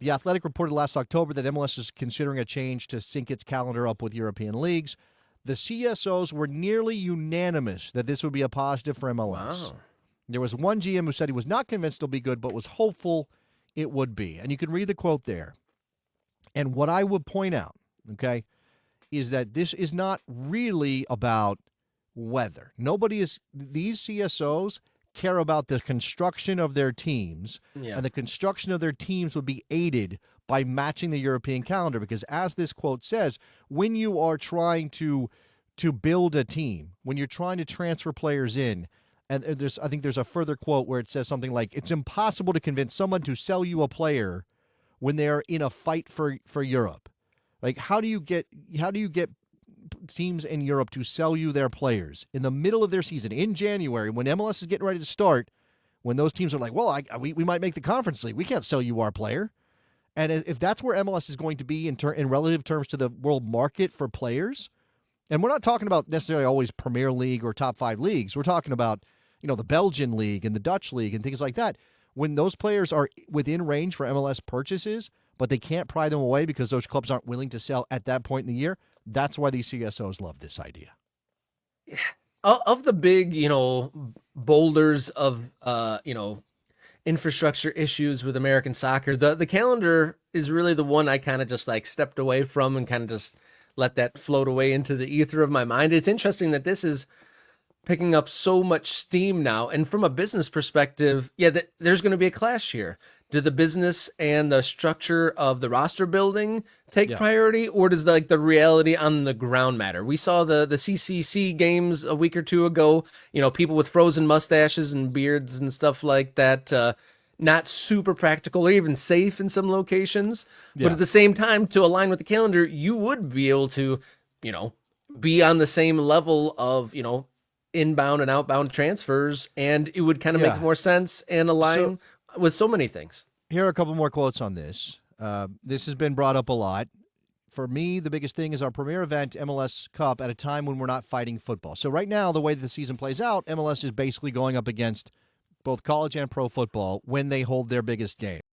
The Athletic reported last October that MLS is considering a change to sync its calendar up with European leagues. The CSOs were nearly unanimous that this would be a positive for MLS. Wow. There was one GM who said he was not convinced it'll be good, but was hopeful it would be. And you can read the quote there. And what I would point out, okay, is that this is not really about weather. These CSOs care about the construction of their teams, Yeah. and the construction of their teams would be aided by matching the European calendar. Because as this quote says, when you are trying to build a team, when you're trying to transfer players in, and I think there's a further quote where it says something like, it's impossible to convince someone to sell you a player when they're in a fight for Europe. Like, how do you get teams in Europe to sell you their players in the middle of their season in January when MLS is getting ready to start, when those teams are like, well, we might make the Conference League. We can't sell you our player. And if that's where MLS is going to be in relative terms to the world market for players, and we're not talking about necessarily always Premier League or top 5 leagues. We're talking about, the Belgian league and the Dutch league and things like that. When those players are within range for MLS purchases, but they can't pry them away because those clubs aren't willing to sell at that point in the year, that's why these CSOs love this idea. Of the big, boulders of, infrastructure issues with American soccer, the calendar is really the one I kind of just like stepped away from and kind of just let that float away into the ether of my mind. It's interesting that this is picking up so much steam now. And from a business perspective, there's going to be a clash here. Do the business and the structure of the roster building take priority, or does the reality on the ground matter? We saw the CCC games a week or two ago, people with frozen mustaches and beards and stuff like that, not super practical or even safe in some locations. But at the same time, to align with the calendar, you would be able to, be on the same level of, inbound and outbound transfers, and it would kind of make more sense and align with so many things. Here are a couple more quotes on this. This has been brought up a lot. For me, the biggest thing is our premier event, MLS Cup, at a time when we're not fighting football. So right now, the way the season plays out, MLS is basically going up against both college and pro football when they hold their biggest game.